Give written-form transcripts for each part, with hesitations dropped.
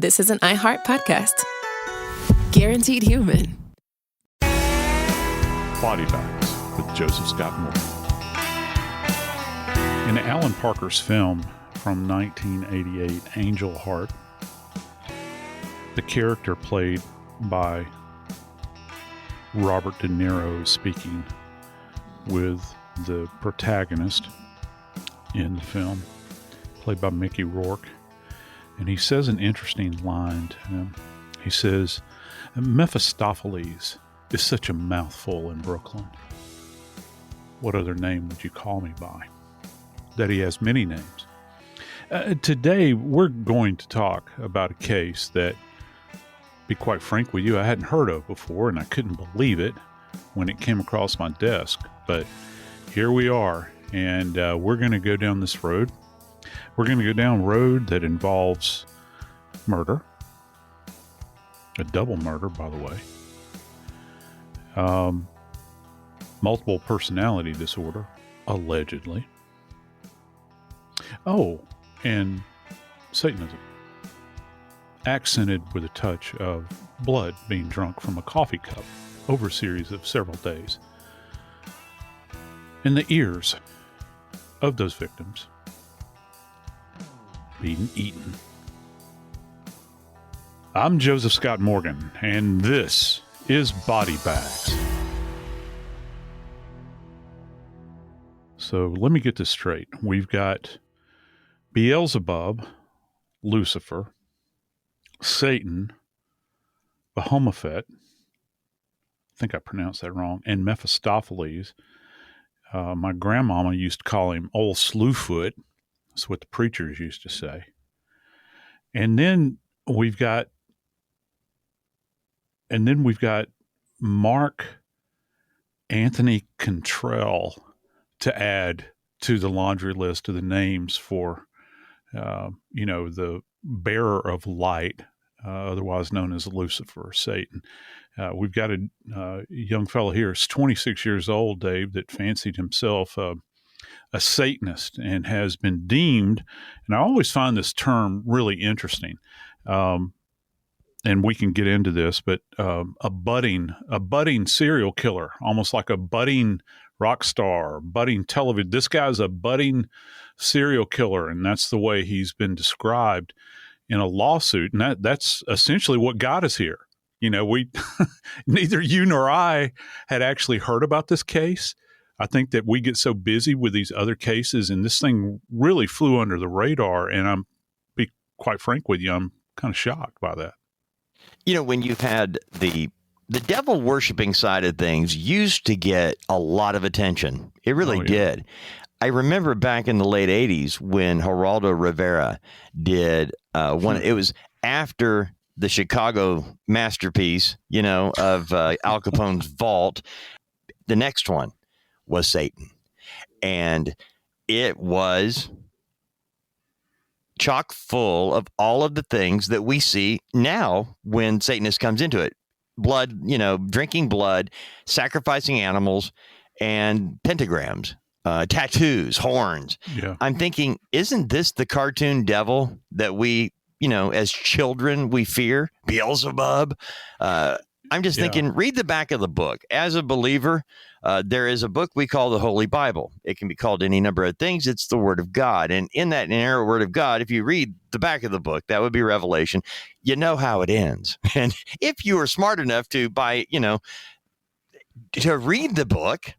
this is an iHeart podcast. Guaranteed human. Body Bags with Joseph Scott Morgan. In Alan Parker's film from 1988, Angel Heart, the character played by Robert De Niro is speaking with the protagonist in the film, played by Mickey Rourke. And he says an interesting line to him. He says, Mephistopheles is such a mouthful in Brooklyn. What other name would you call me by? That he has many names. Today, we're going to talk about a case that, be quite frank with you, I hadn't heard of before, and I couldn't believe it when it came across my desk. But here we are, and we're going to go down this road. We're going to go down a road that involves murder, a double murder, by the way, multiple personality disorder, allegedly. Oh, and Satanism, accented with a touch of blood being drunk from a coffee cup over a series of several days. In the ears of those victims being eaten. I'm Joseph Scott Morgan, and this is Body Bags. So let me get this straight. We've got Beelzebub, Lucifer, Satan, Bahomaphet, I think I pronounced that wrong, and Mephistopheles. My grandmama used to call him Old Slewfoot. That's what the preachers used to say. And then we've got Marc-Anthony Cantrell to add to the laundry list of the names for, the bearer of light, otherwise known as Lucifer, Satan. We've got a young fellow here, he's 26 years old, Dave, that fancied himself a Satanist and has been deemed, and I always find this term really interesting, and we can get into this, but a budding serial killer, almost like a budding rock star, budding television. This guy's a budding serial killer, and that's the way he's been described in a lawsuit, and that's essentially what got us here. We neither you nor I had actually heard about this case. I think that we get so busy with these other cases, and this thing really flew under the radar, and I'm, be quite frank with you, I'm kind of shocked by that. When you've had the devil worshiping side of things used to get a lot of attention. It really did. I remember back in the late 80s when Geraldo Rivera did one. It was after the Chicago masterpiece, of Al Capone's Vault. The next one was Satan. And it was chock full of all of the things that we see now when Satanist comes into it. Blood, drinking blood, sacrificing animals, and pentagrams, tattoos, horns. Yeah. I'm thinking, isn't this the cartoon devil that we, as children, we fear? Beelzebub? I'm just thinking, read the back of the book. As a believer, there is a book we call the Holy Bible. It can be called any number of things. It's the Word of God. And in that inerrant Word of God, if you read the back of the book, that would be Revelation, you know how it ends. And if you are smart enough to to read the book,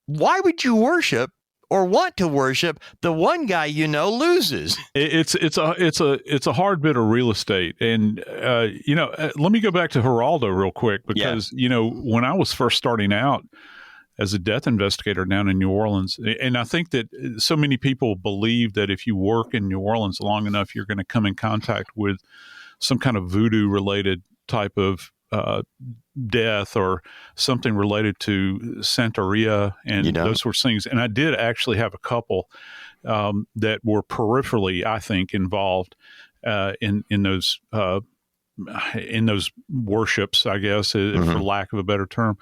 why would you worship or want to worship the one guy loses? It's a hard bit of real estate, and let me go back to Geraldo real quick because when I was first starting out as a death investigator down in New Orleans, and I think that so many people believe that if you work in New Orleans long enough, you're going to come in contact with some kind of voodoo related type of death or something related to Santeria and those sorts of things. And I did actually have a couple that were peripherally, I think, involved in those worships, I guess, for lack of a better term.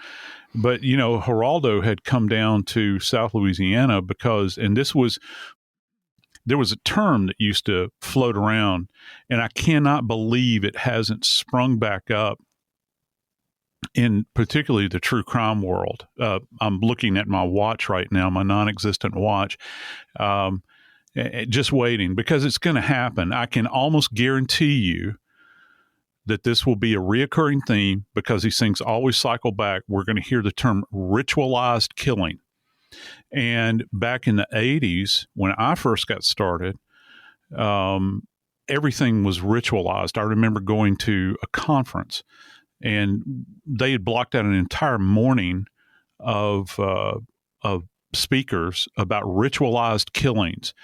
But, Geraldo had come down to South Louisiana because, and this was there was a term that used to float around, and I cannot believe it hasn't sprung back up in particularly the true crime world. I'm looking at my watch right now, my non-existent watch, just waiting, because it's going to happen. I can almost guarantee you that this will be a reoccurring theme, because these things always cycle back. We're going to hear the term ritualized killing. And back in the 80s, when I first got started, everything was ritualized. I remember going to a conference, and they had blocked out an entire morning of speakers about ritualized killings.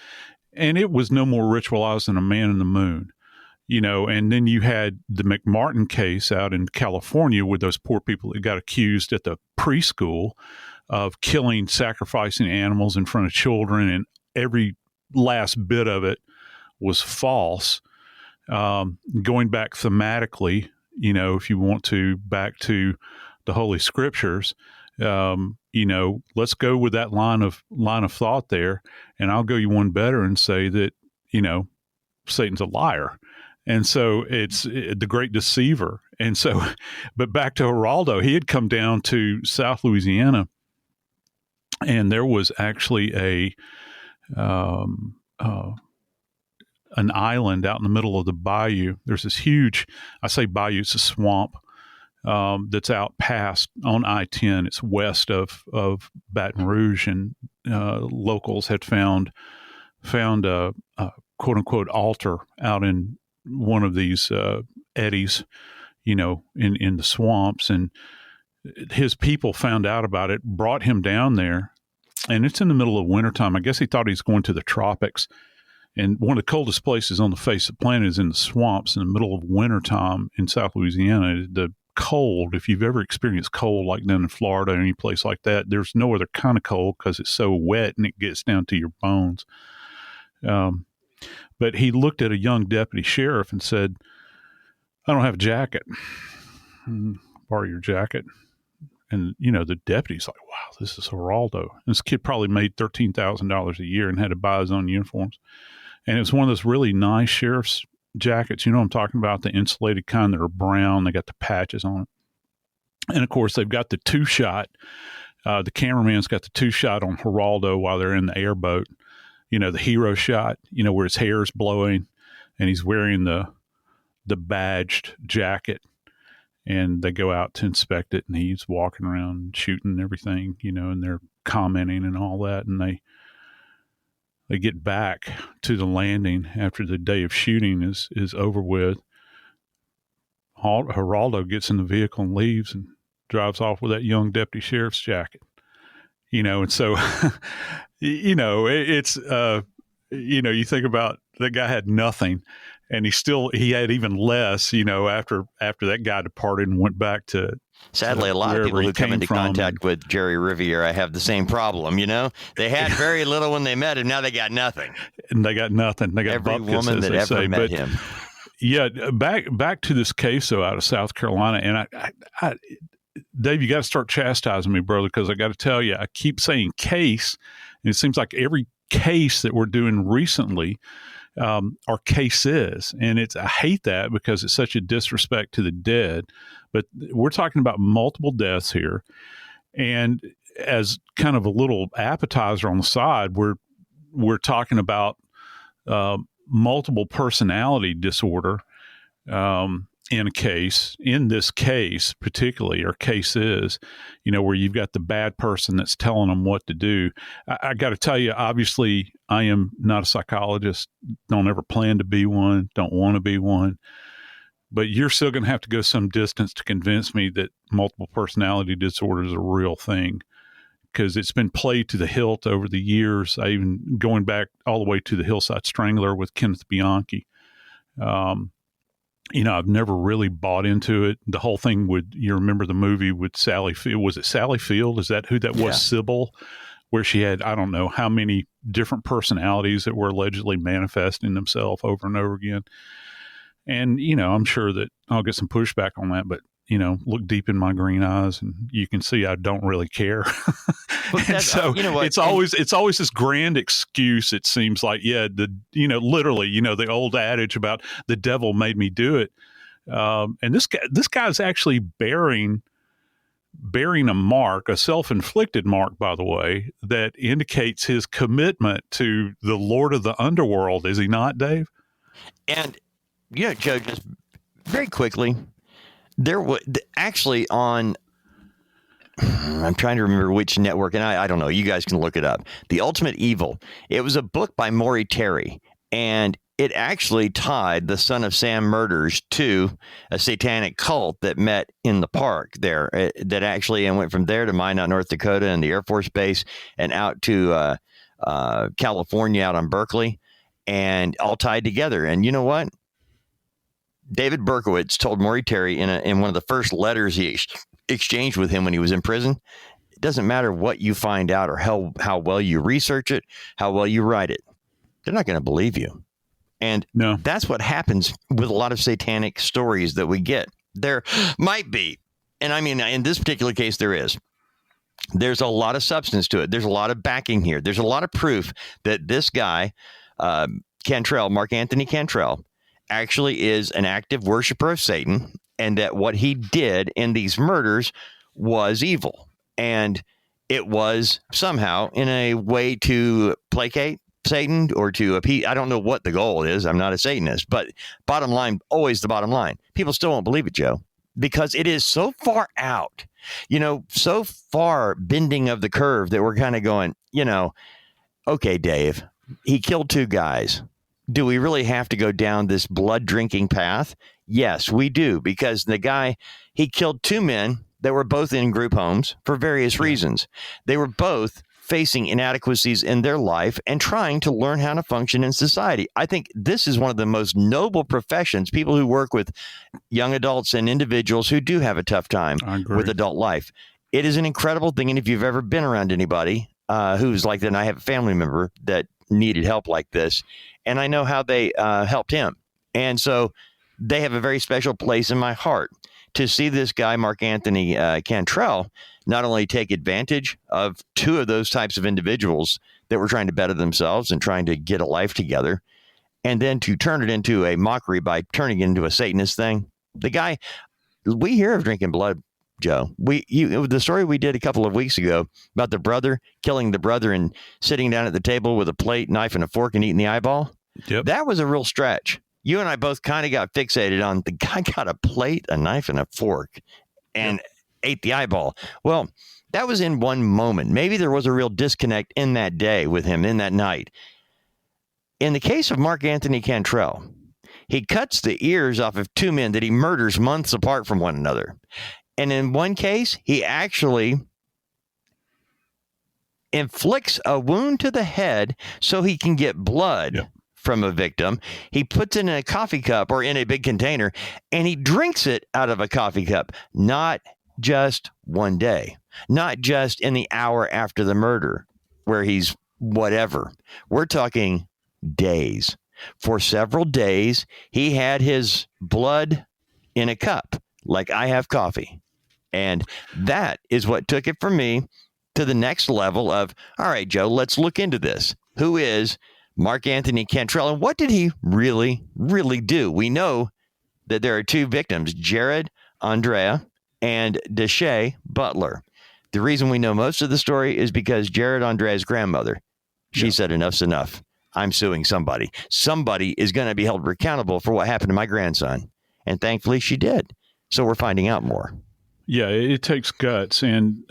And it was no more ritualized than a man in the moon. And then you had the McMartin case out in California with those poor people that got accused at the preschool of killing, sacrificing animals in front of children, and every last bit of it was false. Going back thematically, if you want to, back to the Holy Scriptures, let's go with that line of thought there, and I'll go you one better and say that, Satan's a liar. And so it's the great deceiver. And so, but back to Geraldo, he had come down to South Louisiana, and there was actually an island out in the middle of the bayou. There's this huge, I say bayou, it's a swamp, that's out past on I-10. It's west of Baton Rouge, and locals had found a quote unquote altar out in one of these eddies, in the swamps, and his people found out about it, brought him down there, and it's in the middle of wintertime. I guess he thought he was going to the tropics, and one of the coldest places on the face of the planet is in the swamps in the middle of wintertime in South Louisiana. The cold, if you've ever experienced cold like down in Florida or any place like that, there's no other kind of cold, because it's so wet and it gets down to your bones. But he looked at a young deputy sheriff and said, "I don't have a jacket. Borrow your jacket." And, the deputy's like, "Wow, this is Geraldo." This kid probably made $13,000 a year and had to buy his own uniforms. And it was one of those really nice sheriff's jackets. I'm talking about, the insulated kind that are brown. They got the patches on it. And, of course, they've got the two-shot. The cameraman's got the two-shot on Geraldo while they're in the airboat. The hero shot, where his hair is blowing and he's wearing the badged jacket, and they go out to inspect it, and he's walking around shooting everything, and they're commenting and all that. And they get back to the landing after the day of shooting is over with. Geraldo gets in the vehicle and leaves and drives off with that young deputy sheriff's jacket. And so, it's, you think about that guy had nothing, and he had even less, after that guy departed and went back to. Sadly, a lot of people who come into contact with Jerry Riviera have the same problem. They had very little when they met him. Now they got nothing. And they got nothing. They got every bupkis, woman that ever met him. Yeah. Back to this case, though, out of South Carolina. And I Dave, you got to start chastising me, brother, because I got to tell you, I keep saying case, and it seems like every case that we're doing recently are cases, and I hate that, because it's such a disrespect to the dead. But we're talking about multiple deaths here, and as kind of a little appetizer on the side, we're talking about multiple personality disorder. In this case particularly, or cases, where you've got the bad person that's telling them what to do. I got to tell you, obviously, I am not a psychologist, don't ever plan to be one, don't want to be one, but you're still going to have to go some distance to convince me that multiple personality disorder is a real thing, because it's been played to the hilt over the years. I even going back all the way to the Hillside Strangler with Kenneth Bianchi. I've never really bought into it. The whole thing you remember the movie with Sally Field? Was it Sally Field? Is that who that was? Sybil, where she had, I don't know how many different personalities that were allegedly manifesting themselves over and over again. And, I'm sure that I'll get some pushback on that, but look deep in my green eyes, and you can see I don't really care. And so you know what? it's always this grand excuse. It seems like, literally, the old adage about the devil made me do it. And this guy's actually bearing a mark, a self-inflicted mark, by the way, that indicates his commitment to the Lord of the underworld. Is he not, Dave? And, Joe, just very quickly, there was actually on, I'm trying to remember which network, and I don't know. You guys can look it up. The Ultimate Evil. It was a book by Maury Terry, and it actually tied the Son of Sam murders to a satanic cult that met in the park there. That actually and went from there to Minot, North Dakota, and the Air Force Base, and out to California, out on Berkeley, and all tied together. And you know what? David Berkowitz told Maury Terry in one of the first letters he exchanged with him when he was in prison, it doesn't matter what you find out or how well you research it, how well you write it. They're not going to believe you. And that's what happens with a lot of satanic stories that we get. There might be, and I mean, in this particular case, there's a lot of substance to it. There's a lot of backing here. There's a lot of proof that this guy, Cantrell, Marc-Anthony Cantrell, actually is an active worshiper of Satan, and that what he did in these murders was evil. And it was somehow in a way to placate Satan or to appease. I don't know what the goal is. I'm not a Satanist, but bottom line, always the bottom line. People still won't believe it, Joe, because it is so far out, so far bending of the curve that we're kind of going, okay, Dave, he killed 2 guys. Do we really have to go down this blood drinking path? Yes, we do, because the guy, he killed 2 men that were both in group homes for various reasons. They were both facing inadequacies in their life and trying to learn how to function in society. I think this is one of the most noble professions, people who work with young adults and individuals who do have a tough time with adult life. It is an incredible thing. And if you've ever been around anybody who's like that, and I have a family member that needed help like this, and I know how they helped him. And so they have a very special place in my heart to see this guy, Marc-Anthony Cantrell, not only take advantage of 2 of those types of individuals that were trying to better themselves and trying to get a life together, and then to turn it into a mockery by turning it into a Satanist thing. The guy, we hear of drinking blood, Joe. The story we did a couple of weeks ago about the brother killing the brother and sitting down at the table with a plate, knife, and a fork and eating the eyeball. Yep. That was a real stretch. You and I both kind of got fixated on the guy got a plate, a knife, and a fork and ate the eyeball. Well, that was in one moment. Maybe there was a real disconnect in that day with him in that night. In the case of Marc-Anthony Cantrell, he cuts the ears off of 2 men that he murders months apart from one another. And in one case, he actually inflicts a wound to the head so he can get blood from a victim. He puts it in a coffee cup or in a big container, and he drinks it out of a coffee cup. Not just one day, not just in the hour after the murder where he's whatever. We're talking days. For several days, he had his blood in a cup like I have coffee. And that is what took it for me to the next level of, all right, Joe, let's look into this. Who is Marc-Anthony Cantrell, and what did he really, really do? We know that there are 2 victims, Jared, Ondrea, and Deshea Butler. The reason we know most of the story is because Jared, Ondrea's grandmother, she said, enough's enough. I'm suing somebody. Somebody is going to be held accountable for what happened to my grandson. And thankfully she did. So we're finding out more. Yeah, it takes guts. And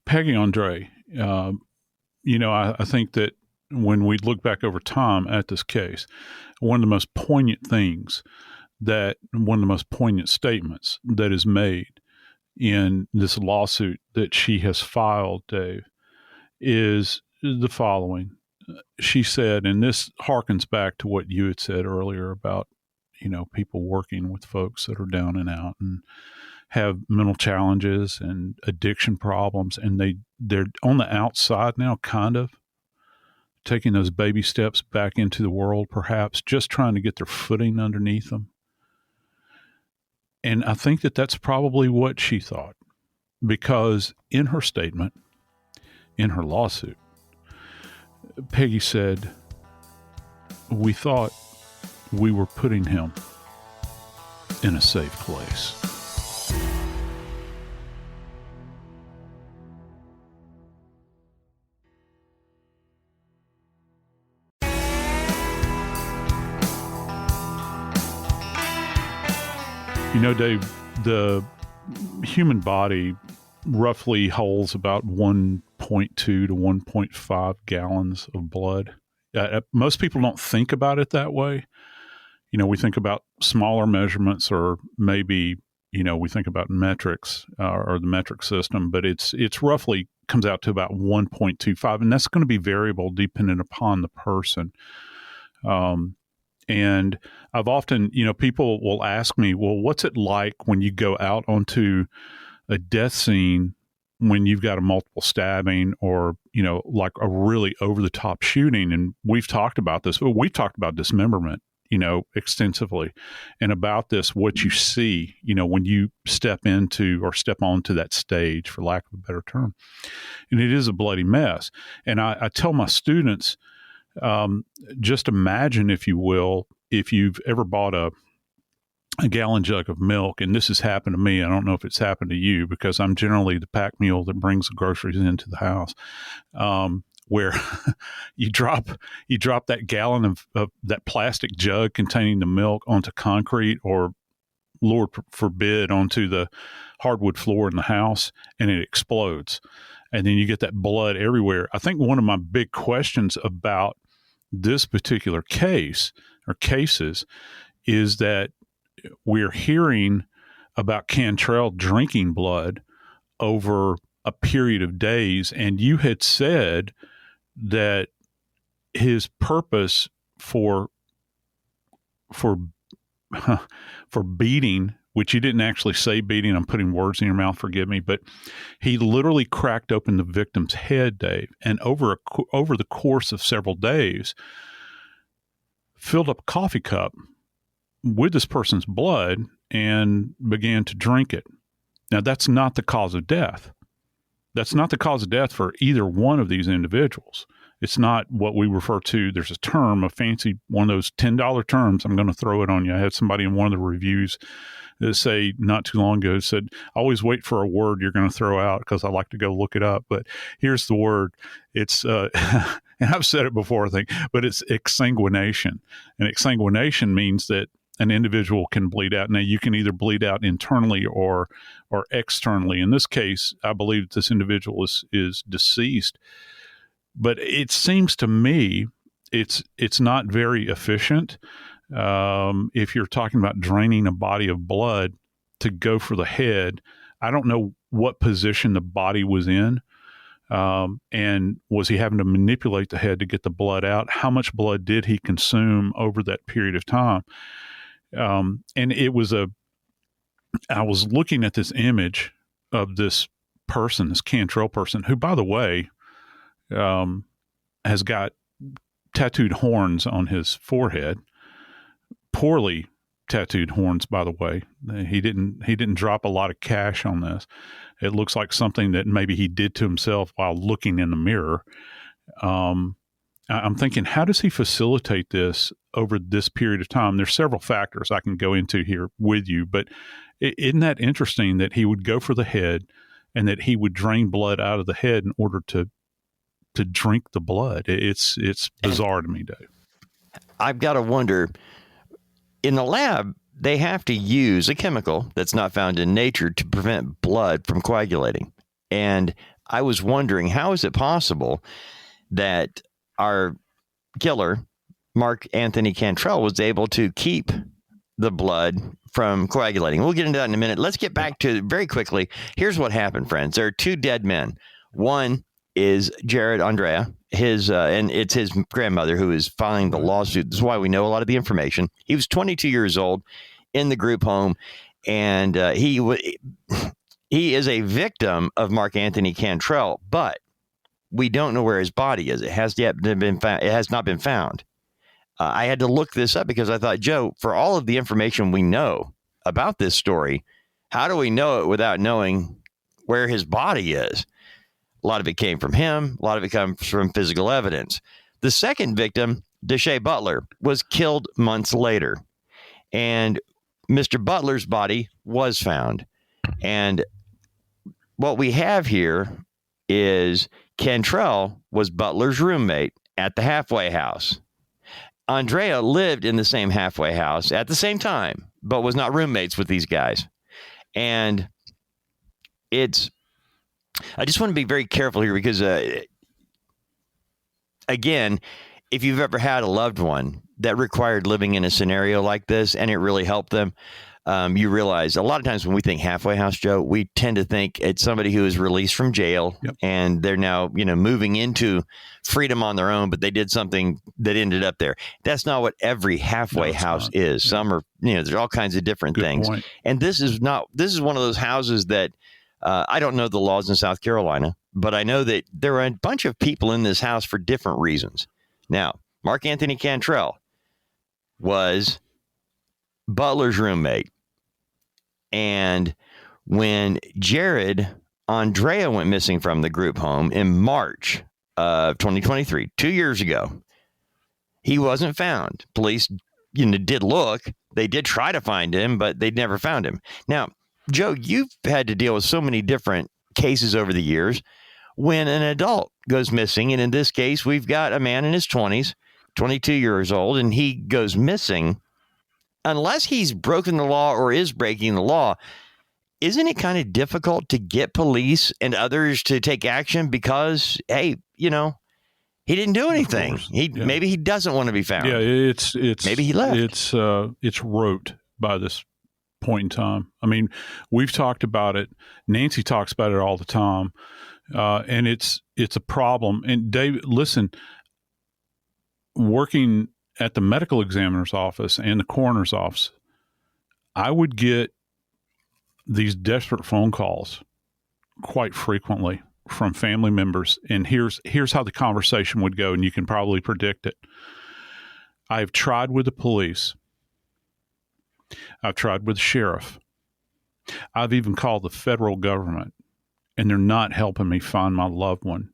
Peggy Ondrea, I think that when we look back over time at this case, one of the most poignant statements that is made in this lawsuit that she has filed, Dave, is the following. She said, and this harkens back to what you had said earlier about, people working with folks that are down and out and have mental challenges and addiction problems, and they're on the outside now, kind of taking those baby steps back into the world, perhaps just trying to get their footing underneath them. And I think that that's probably what she thought, because in her statement, in her lawsuit, Peggy said, "We thought we were putting him in a safe place." You know, Dave, the human body roughly holds about 1.2 to 1.5 gallons of blood. Most people don't think about it that way. You know, we think about smaller measurements, or maybe, you know, we think about metrics or the metric system, but it's roughly comes out to about 1.25, and that's going to be variable dependent upon the person. And I've often, you know, people will ask me, well, what's it like when you go out onto a death scene when you've got a multiple stabbing, or, you know, like a really over the top shooting? And we've talked about this. Well, we've talked about dismemberment, you know, extensively, and about this, what you see, you know, when you step into or step onto that stage, for lack of a better term. And it is a bloody mess. And I tell my students, just imagine, if you will, if you've ever bought a gallon jug of milk, and this has happened to me. I don't know if it's happened to you, because I'm generally the pack mule that brings the groceries into the house, where you drop that gallon of that plastic jug containing the milk onto concrete, or Lord forbid, onto the hardwood floor in the house, and it explodes. And then you get that blood everywhere. I think one of my big questions about this particular case, or cases, is that we're hearing about Cantrell drinking blood over a period of days. And you had said that his purpose for beating, which you didn't actually say beating, I'm putting words in your mouth, forgive me, but he literally cracked open the victim's head, Dave, and over the course of several days, filled up a coffee cup with this person's blood and began to drink it. Now, that's not the cause of death. That's not the cause of death for either one of these individuals. It's not what we refer to. There's a term, a fancy one of those $10 terms. I'm going to throw it on you. I had somebody in one of the reviews say not too long ago, said, always wait for a word you're going to throw out, because I like to go look it up. But here's the word. It's, and I've said it before, I think, but it's exsanguination. And exsanguination means that an individual can bleed out. Now, you can either bleed out internally or externally. In this case, I believe this individual is deceased. But it seems to me it's not very efficient. If you're talking about draining a body of blood, to go for the head. I don't know what position the body was in. And was he having to manipulate the head to get the blood out? How much blood did he consume over that period of time? And it was I was looking at this image of this person, this Cantrell person, who, by the way, has got tattooed horns on his forehead, poorly tattooed horns, by the way. He didn't drop a lot of cash on this. It looks like something that maybe he did to himself while looking in the mirror. I'm thinking, how does he facilitate this over this period of time? There's several factors I can go into here with you, but isn't that interesting that he would go for the head and that he would drain blood out of the head in order to drink the blood? It's bizarre to me, Dave. I've got to wonder, in the lab, they have to use a chemical that's not found in nature to prevent blood from coagulating. And I was wondering, how is it possible that our killer, Marc-Anthony Cantrell, was able to keep the blood from coagulating? We'll get into that in a minute. Let's get back to, very quickly, here's what happened, friends. There are two dead men. One is Jared Ondrea, and it's his grandmother who is filing the lawsuit. This is why we know a lot of the information. He was 22 years old in the group home, and he is a victim of Marc-Anthony Cantrell, but we don't know where his body is. It has not been found. I had to look this up because I thought, Joe, for all of the information we know about this story. How do we know it without knowing where his body is? A lot of it came from him. A lot of it comes from physical evidence. The second victim, Deshea Butler, was killed months later. And Mr. Butler's body was found. And what we have here is Cantrell was Butler's roommate at the halfway house. Ondrea lived in the same halfway house at the same time, but was not roommates with these guys. And I just want to be very careful here because, again, if you've ever had a loved one that required living in a scenario like this and it really helped them, you realize a lot of times when we think halfway house, Joe, we tend to think it's somebody who is released from jail and they're now, moving into freedom on their own, but they did something that ended up there. That's not what every halfway house is. Yeah. Some are, there's all kinds of different things. Point. And this is one of those houses that I don't know the laws in South Carolina, but I know that there are a bunch of people in this house for different reasons. Now, Marc-Anthony Cantrell was Butler's roommate. And when Ondrea went missing from the group home in March of 2023, 2 years ago, he wasn't found. Police, did look. They did try to find him, but they never found him. Now, Joe, you've had to deal with so many different cases over the years when an adult goes missing. And in this case, we've got a man in his 20s, 22 years old, and he goes missing. Unless he's broken the law or is breaking the law, isn't it kind of difficult to get police and others to take action because, hey, he didn't do anything. Maybe he doesn't want to be found. Yeah, it's maybe he left. It's rote by this point in time. I mean, we've talked about it. Nancy talks about it all the time, and it's a problem. And David, listen, working at the medical examiner's office and the coroner's office, I would get these desperate phone calls quite frequently from family members. And here's how the conversation would go, and you can probably predict it. I've tried with the police. I've tried with the sheriff. I've even called the federal government, and they're not helping me find my loved one.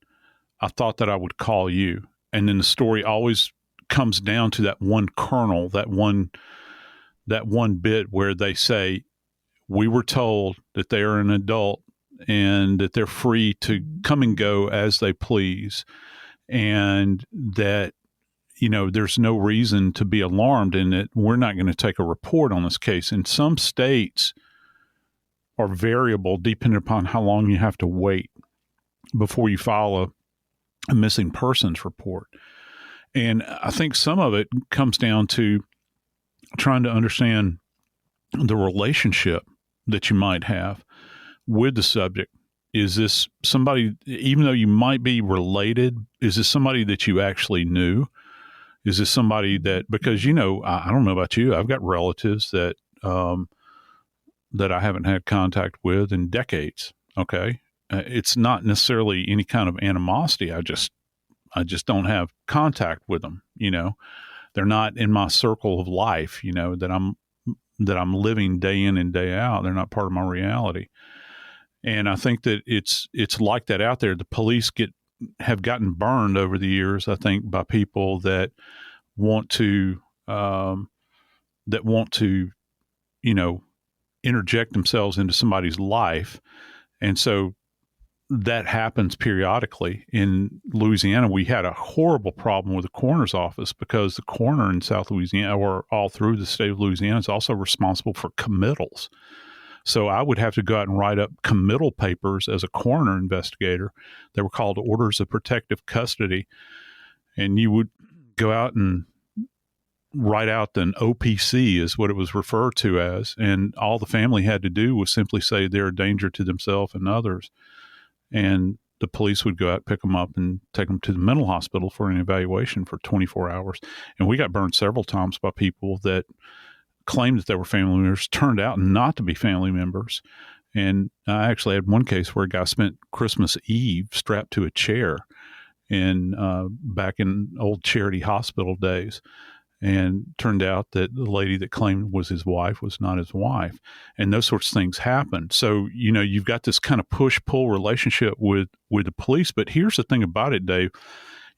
I thought that I would call you. And then the story always comes down to that one kernel, that one bit where they say, we were told that they are an adult and that they're free to come and go as they please, and that, there's no reason to be alarmed and that we're not going to take a report on this case. And some states are variable depending upon how long you have to wait before you file a missing persons report. And I think some of it comes down to trying to understand the relationship that you might have with the subject. Is this somebody, even though you might be related, is this somebody that you actually knew? Is this somebody that, because, I don't know about you, I've got relatives that I haven't had contact with in decades. Okay. It's not necessarily any kind of animosity. I just don't have contact with them. They're not in my circle of life, that I'm living day in and day out. They're not part of my reality. And I think that it's like that out there. The police have gotten burned over the years, I think, by people that want to interject themselves into somebody's life. And so that happens periodically. In Louisiana, we had a horrible problem with the coroner's office because the coroner in South Louisiana, or all through the state of Louisiana, is also responsible for committals. So I would have to go out and write up committal papers as a coroner investigator. They were called orders of protective custody. And you would go out and write out an OPC is what it was referred to as. And all the family had to do was simply say they're a danger to themselves and others. And the police would go out, pick them up, and take them to the mental hospital for an evaluation for 24 hours. And we got burned several times by people that claimed that they were family members, turned out not to be family members. And I actually had one case where a guy spent Christmas Eve strapped to a chair back in old charity hospital days. And turned out that the lady that claimed was his wife was not his wife. And those sorts of things happen. So, you've got this kind of push-pull relationship with the police. But here's the thing about it, Dave.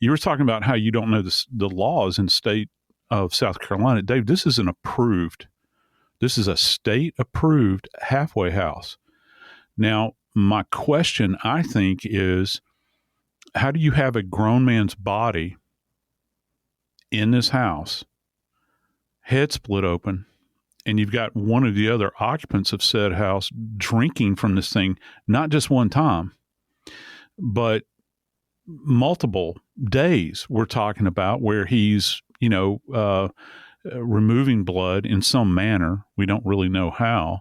You were talking about how you don't know the laws in the state of South Carolina. Dave, this is a state-approved halfway house. Now, my question, I think, is how do you have a grown man's body in this house, head split open, and you've got one of the other occupants of said house drinking from this thing, not just one time, but multiple days we're talking about, where he's, removing blood in some manner, we don't really know how,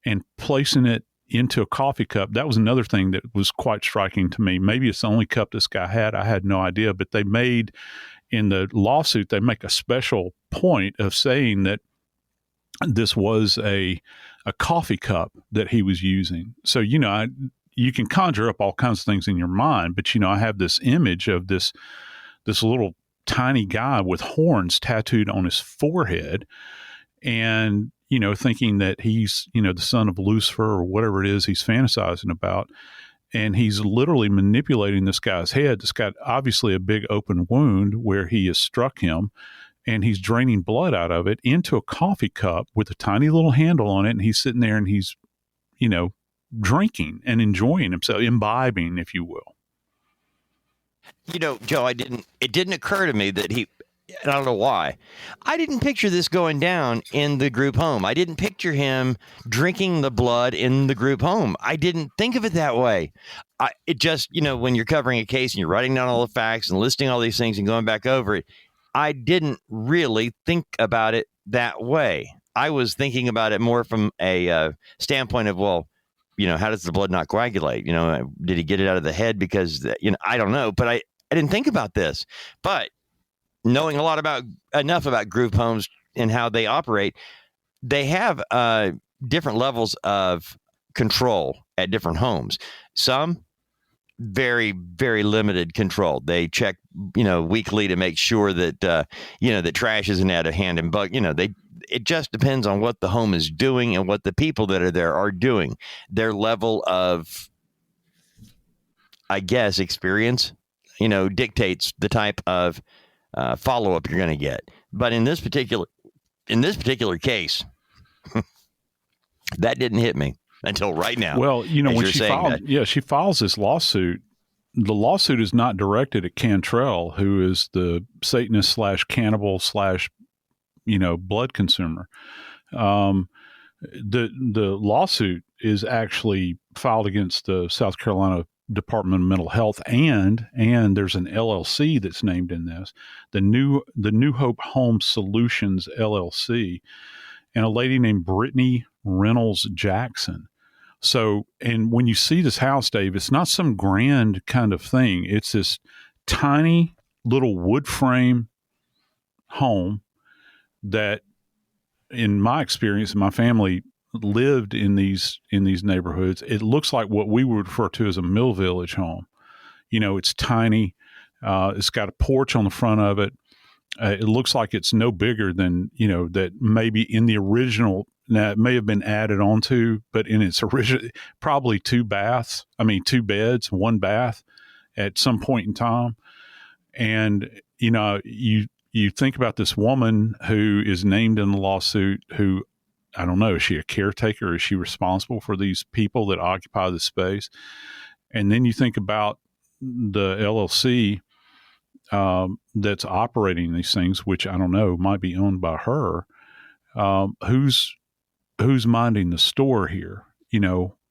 and placing it into a coffee cup. That was another thing that was quite striking to me. Maybe it's the only cup this guy had. I had no idea, but they made, in the lawsuit, they make a special point of saying that this was a coffee cup that he was using. So, you can conjure up all kinds of things in your mind, but, I have this image of this little tiny guy with horns tattooed on his forehead, and, thinking that he's, the son of Lucifer or whatever it is he's fantasizing about. And he's literally manipulating this guy's head. This got obviously a big open wound where he has struck him, and he's draining blood out of it into a coffee cup with a tiny little handle on it. And he's sitting there and he's, drinking and enjoying himself, imbibing, if you will. Joe, it didn't occur to me that I don't know why, I didn't picture this going down in the group home. I didn't picture him drinking the blood in the group home. I didn't think of it that way. It just, when you're covering a case and you're writing down all the facts and listing all these things and going back over it, I didn't really think about it that way. I was thinking about it more from a standpoint of, well, how does the blood not coagulate? Did he get it out of the head? Because, I don't know, but I didn't think about this. But knowing enough about group homes and how they operate, they have different levels of control at different homes. Some very, very limited control. They check, weekly to make sure that, that trash isn't out of hand and bug, it just depends on what the home is doing and what the people that are there are doing. Their level of, I guess, experience, dictates the type of follow-up you're going to get. But in this particular case, that didn't hit me until right now. Well, when she files this lawsuit, the lawsuit is not directed at Cantrell, who is the Satanist / cannibal / blood consumer. The lawsuit is actually filed against the South Carolina Department of Mental Health, and there's an LLC that's named in this, the New Hope Home Solutions LLC, and a lady named Brittany Reynolds Jackson. So, and when you see this house, Dave, it's not some grand kind of thing. It's this tiny little wood frame home that, in my experience, my family lived in these neighborhoods. It looks like what we would refer to as a mill village home. It's tiny. It's got a porch on the front of it. It looks like it's no bigger than, that maybe in the original, now it may have been added onto, but in its original, probably 2 beds, 1 bath at some point in time. And, you think about this woman who is named in the lawsuit, who, I don't know, is she a caretaker? Is she responsible for these people that occupy the space? And then you think about the LLC that's operating these things, which I don't know, might be owned by her. Who's minding the store here?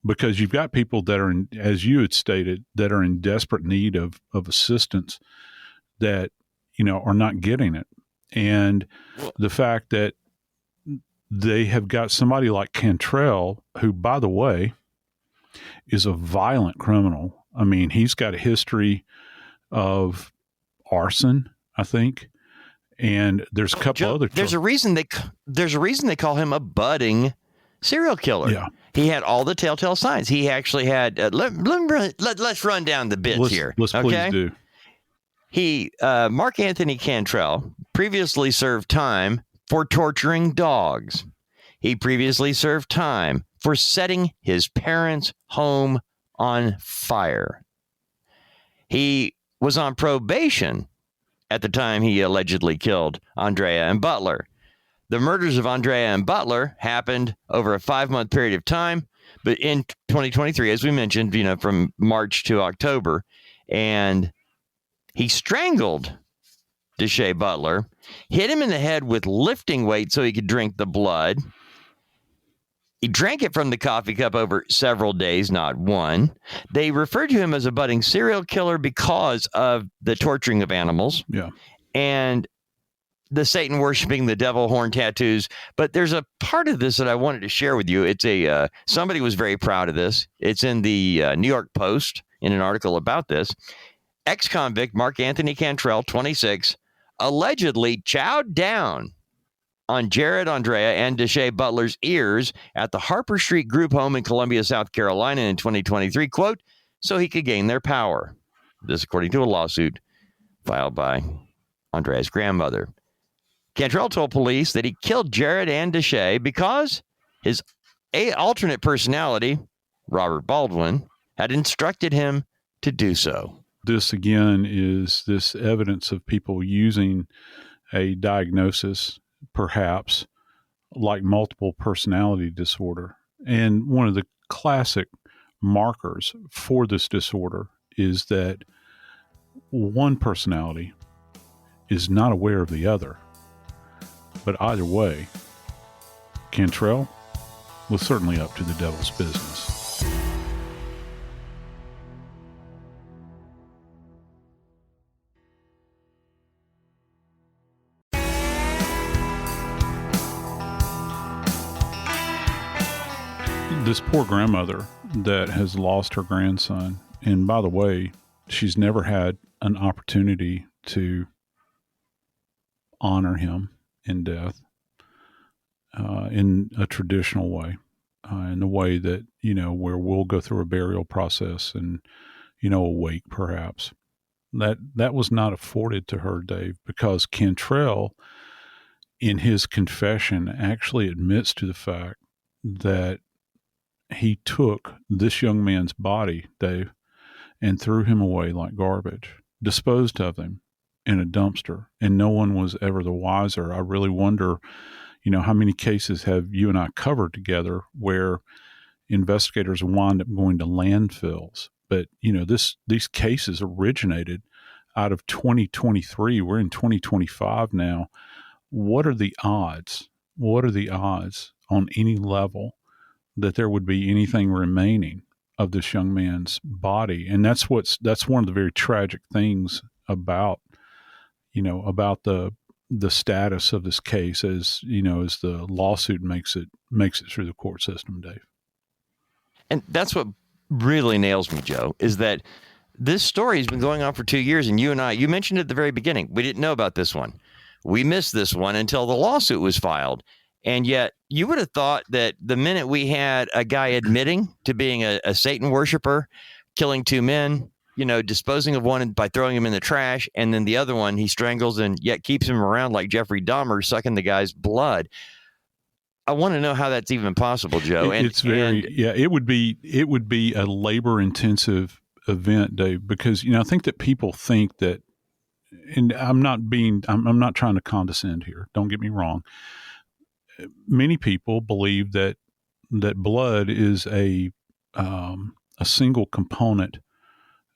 Because you've got people that are, as you had stated, that are in desperate need of assistance that, are not getting it. And the fact that they have got somebody like Cantrell, who, by the way, is a violent criminal. He's got a history of arson, I think. And there's a couple other. There's a reason they call him a budding serial killer. Yeah. He had all the telltale signs. He actually had. Let's run down the bits here. Let's okay? Please do. Marc-Anthony Cantrell previously served time for torturing dogs. He previously served time for setting his parents' home on fire. He was on probation at the time he allegedly killed Ondrea and Butler. The murders of Ondrea and Butler happened over a 5-month period of time, but in 2023, as we mentioned, from March to October, and he strangled Deshea Butler, hit him in the head with lifting weights so he could drink the blood. He drank it from the coffee cup over several days, not one. They referred to him as a budding serial killer because of the torturing of animals. Yeah. And the Satan worshiping, the devil horn tattoos. But there's a part of this that I wanted to share with you. It's somebody was very proud of this. It's in the New York Post in an article about this. Ex-convict Marc-Anthony Cantrell, 26, allegedly chowed down on Jared, Ondrea, and Deshea Butler's ears at the Harper Street group home in Columbia, South Carolina in 2023, quote, so he could gain their power. This according to a lawsuit filed by Ondrea's grandmother. Cantrell told police that he killed Jared and Deshea because his alternate personality, Robert Baldwin, had instructed him to do so. This, again, is this evidence of people using a diagnosis, perhaps, like multiple personality disorder. And one of the classic markers for this disorder is that one personality is not aware of the other. But either way, Cantrell was certainly up to the devil's business. This poor grandmother that has lost her grandson, and by the way, she's never had an opportunity to honor him in death in a traditional way, in the way that, where we'll go through a burial process and, a wake perhaps. That was not afforded to her, Dave, because Cantrell, in his confession, actually admits to the fact that he took this young man's body, Dave, and threw him away like garbage, disposed of him in a dumpster, and no one was ever the wiser. I really wonder, how many cases have you and I covered together where investigators wind up going to landfills? But, these cases originated out of 2023. We're in 2025 now. What are the odds? What are the odds on any level that there would be anything remaining of this young man's body? And that's one of the very tragic things about the status of this case as the lawsuit makes it through the court system, Dave. And that's what really nails me, Joe, is that this story has been going on for 2 years, and you mentioned it at the very beginning. We didn't know about this one. We missed this one until the lawsuit was filed. And yet you would have thought that the minute we had a guy admitting to being a Satan worshiper, killing 2 men, disposing of one by throwing him in the trash, and then the other one he strangles and yet keeps him around like Jeffrey Dahmer, sucking the guy's blood. I want to know how that's even possible, Joe. It would be a labor intensive event, Dave, because, I think that people think that, and I'm not trying to condescend here. Don't get me wrong. Many people believe that blood is a single component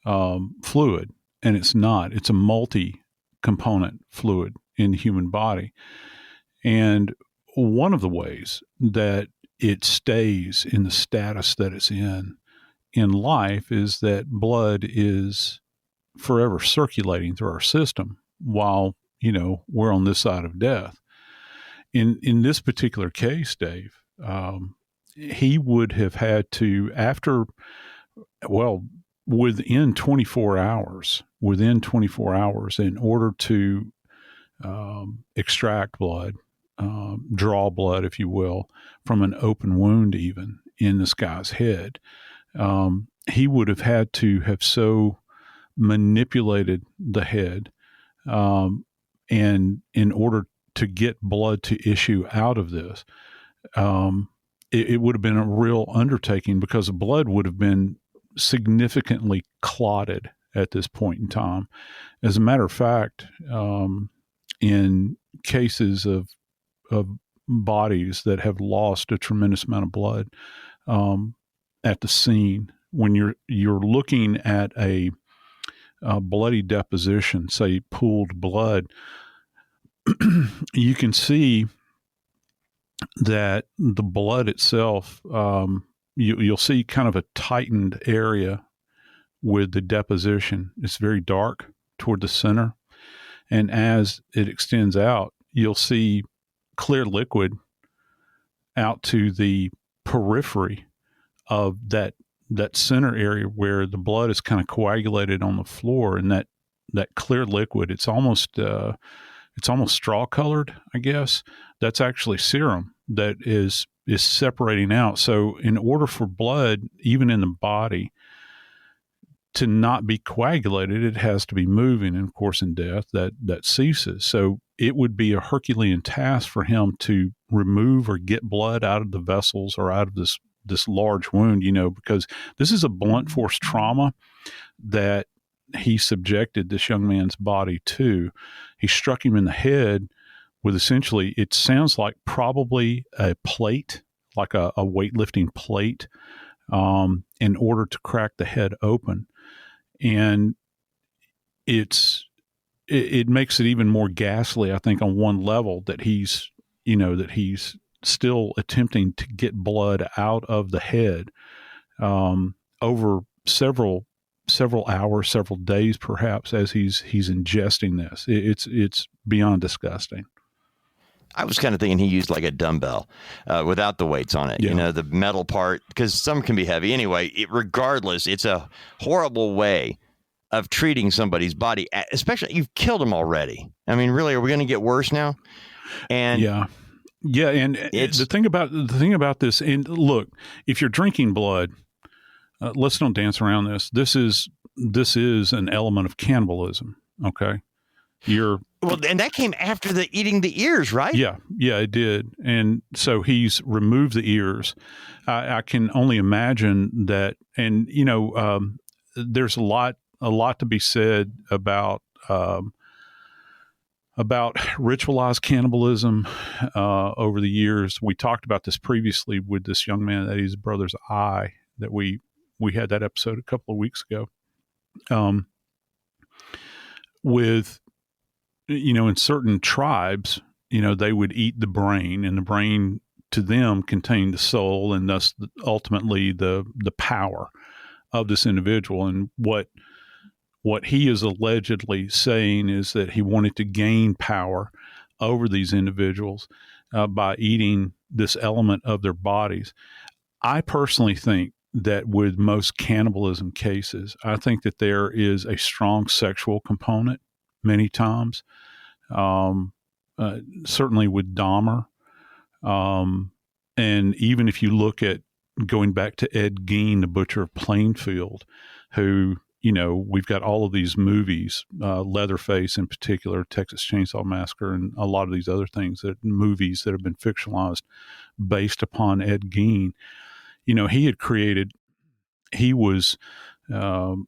fluid, and it's not. It's a multi-component fluid in the human body. And one of the ways that it stays in the status that it's in life is that blood is forever circulating through our system while, we're on this side of death. In this particular case, Dave, he would have had to, within 24 hours, in order to extract blood, draw blood, if you will, from an open wound even in this guy's head, he would have had to have so manipulated the head, and in order to get blood to issue out of this, it would have been a real undertaking because the blood would have been significantly clotted at this point in time. As a matter of fact, in cases of bodies that have lost a tremendous amount of blood at the scene, when you're looking at a bloody deposition, say pooled blood, you can see that the blood itself, you'll see kind of a tightened area with the deposition. It's very dark toward the center. And as it extends out, you'll see clear liquid out to the periphery of that center area where the blood is kind of coagulated on the floor. And that clear liquid, it's almost straw colored, I guess. That's actually serum that is separating out. So in order for blood, even in the body, to not be coagulated, it has to be moving. And of course, in death, that ceases. So it would be a Herculean task for him to remove or get blood out of the vessels or out of this large wound, because this is a blunt force trauma that he subjected this young man's body to. He struck him in the head with essentially, it sounds like probably a plate, like a weightlifting plate, in order to crack the head open. And it makes it even more ghastly, I think, on one level that he's still attempting to get blood out of the head over several hours, several days, perhaps, as he's ingesting this. It's beyond disgusting. I was kind of thinking he used like a dumbbell without the weights on it, the metal part, because some can be heavy. Anyway, regardless, it's a horrible way of treating somebody's body, especially you've killed him already. I mean, really, are we going to get worse now? And yeah. And the thing about this, and look, if you're drinking blood, let's don't dance around this. This is an element of cannibalism. Okay. And that came after the eating the ears, right? Yeah, it did. And so he's removed the ears. I can only imagine that. And there's a lot to be said about ritualized cannibalism over the years. We talked about this previously with this young man that his brother's eye, that we had that episode a couple of weeks ago. With in certain tribes, they would eat the brain, and the brain to them contained the soul, and thus ultimately the power of this individual. And what he is allegedly saying is that he wanted to gain power over these individuals by eating this element of their bodies. I personally think that with most cannibalism cases, I think that there is a strong sexual component many times, certainly with Dahmer. And even if you look at going back to Ed Gein, the butcher of Plainfield, who, we've got all of these movies, Leatherface in particular, Texas Chainsaw Massacre, and a lot of these other things, movies that have been fictionalized based upon Ed Gein. He was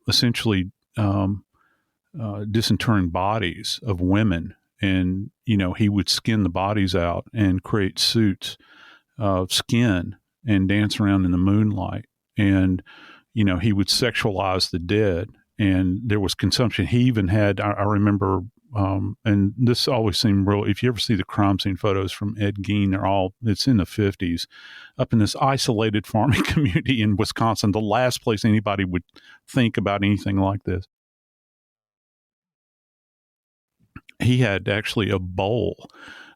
essentially disinterring bodies of women, and he would skin the bodies out and create suits of skin and dance around in the moonlight, and he would sexualize the dead, and there was consumption. He even had, I remember, and this always seemed real. If you ever see the crime scene photos from Ed Gein, it's in the 50s, up in this isolated farming community in Wisconsin, the last place anybody would think about anything like this. He had actually a bowl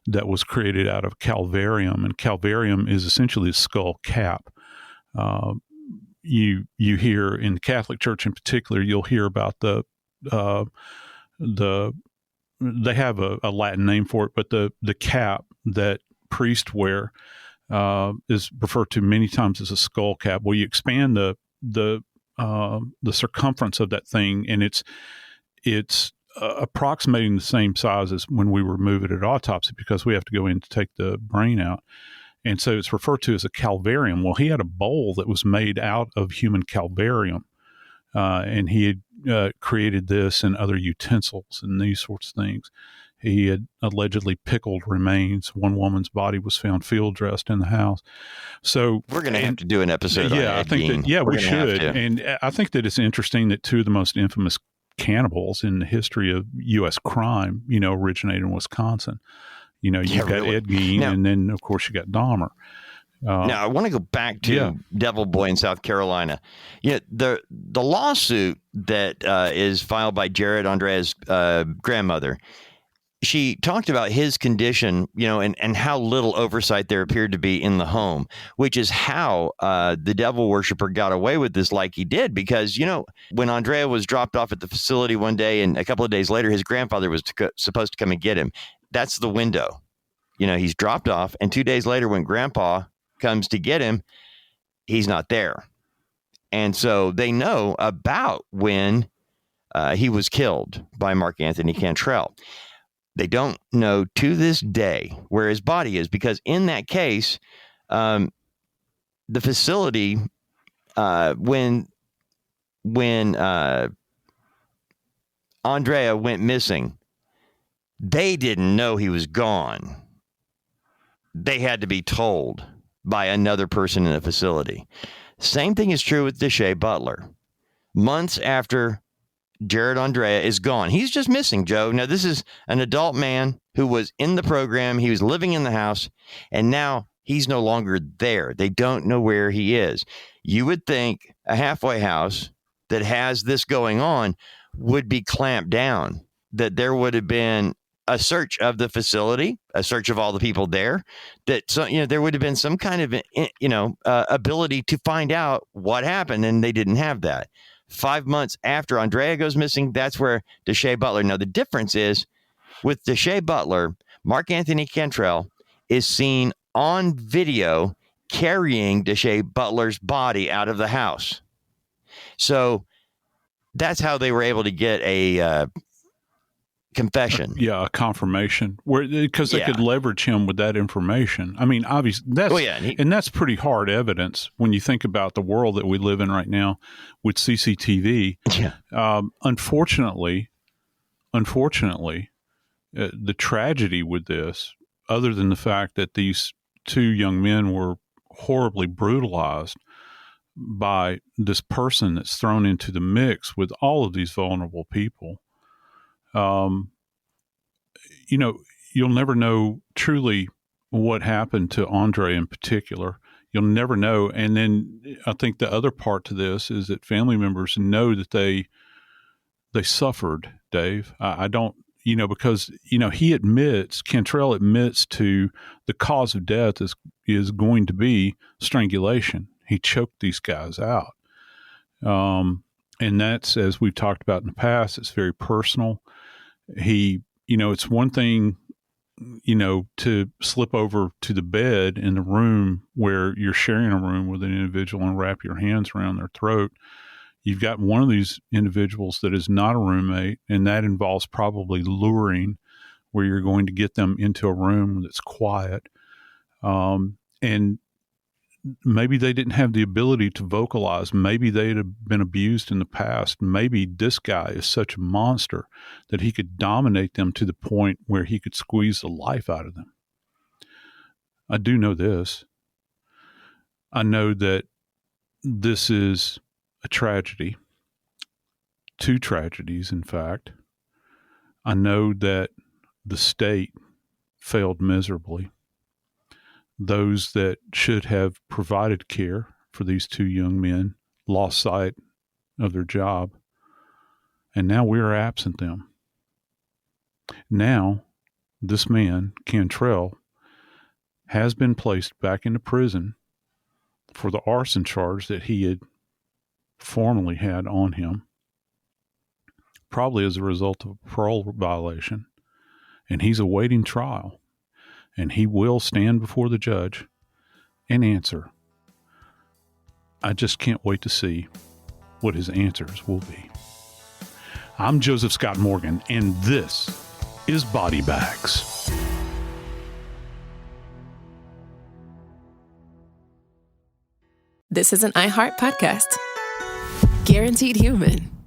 that was created out of calvarium, and calvarium is essentially a skull cap. You hear in the Catholic Church in particular, you'll hear about they have a Latin name for it, but the cap that priests wear is referred to many times as a skull cap. Well, you expand the the circumference of that thing, and it's approximating the same size as when we remove it at autopsy, because we have to go in to take the brain out. And so it's referred to as a calvarium. Well, he had a bowl that was made out of human calvarium, and he had created this and other utensils and these sorts of things. He had allegedly pickled remains. One woman's body was found field dressed in the house. So we're going to have to do an episode. Yeah, on I think Gein. that. Yeah, we should. And I think that it's interesting that two of the most infamous cannibals in the history of U.S. crime, originated in Wisconsin. You've got Ed Gein, and then of course you got Dahmer. Now I want to go back to Devil Boy in South Carolina. The lawsuit that is filed by Jared Ondrea's grandmother. She talked about his condition, and how little oversight there appeared to be in the home, which is how the devil worshiper got away with this like he did. Because, when Ondrea was dropped off at the facility one day and a couple of days later, his grandfather was supposed to come and get him. That's the window. He's dropped off. And 2 days later, when grandpa comes to get him, he's not there. And so they know about when he was killed by Marc-Anthony Cantrell. They don't know to this day where his body is, because in that case, the facility, when Ondrea went missing, they didn't know he was gone. They had to be told by another person in the facility. Same thing is true with Deshea Butler. Months after Jared Ondrea is gone. He's just missing, Joe. Now, this is an adult man who was in the program. He was living in the house, and now he's no longer there. They don't know where he is. You would think a halfway house that has this going on would be clamped down, that there would have been a search of the facility, a search of all the people there, that there would have been some kind of ability to find out what happened, and they didn't have that. 5 months after Ondrea goes missing, that's where Deshea Butler. Now, the difference is with Deshea Butler, Marc-Anthony Cantrell is seen on video carrying Deshea Butler's body out of the house. So that's how they were able to get a confession. A confirmation, because they could leverage him with that information. I mean, obviously, that's pretty hard evidence when you think about the world that we live in right now with CCTV. Yeah. Unfortunately, the tragedy with this, other than the fact that these two young men were horribly brutalized by this person that's thrown into the mix with all of these vulnerable people. You'll never know truly what happened to Ondrea in particular. You'll never know. And then I think the other part to this is that family members know that they suffered, Dave. I don't, because, Cantrell admits to the cause of death is going to be strangulation. He choked these guys out. And that's, as we've talked about in the past, it's very personal. It's one thing, to slip over to the bed in the room where you're sharing a room with an individual and wrap your hands around their throat. You've got one of these individuals that is not a roommate, and that involves probably luring, where you're going to get them into a room that's quiet. And maybe they didn't have the ability to vocalize. Maybe they'd have been abused in the past. Maybe this guy is such a monster that he could dominate them to the point where he could squeeze the life out of them. I do know this. I know that this is a tragedy. Two tragedies, in fact. I know that the state failed miserably. Those that should have provided care for these two young men lost sight of their job, and now we are absent them. Now, this man, Cantrell, has been placed back into prison for the arson charge that he had formerly had on him, probably as a result of a parole violation, and he's awaiting trial. And he will stand before the judge and answer. I just can't wait to see what his answers will be. I'm Joseph Scott Morgan, and this is Body Bags. This is an iHeart podcast. Guaranteed human.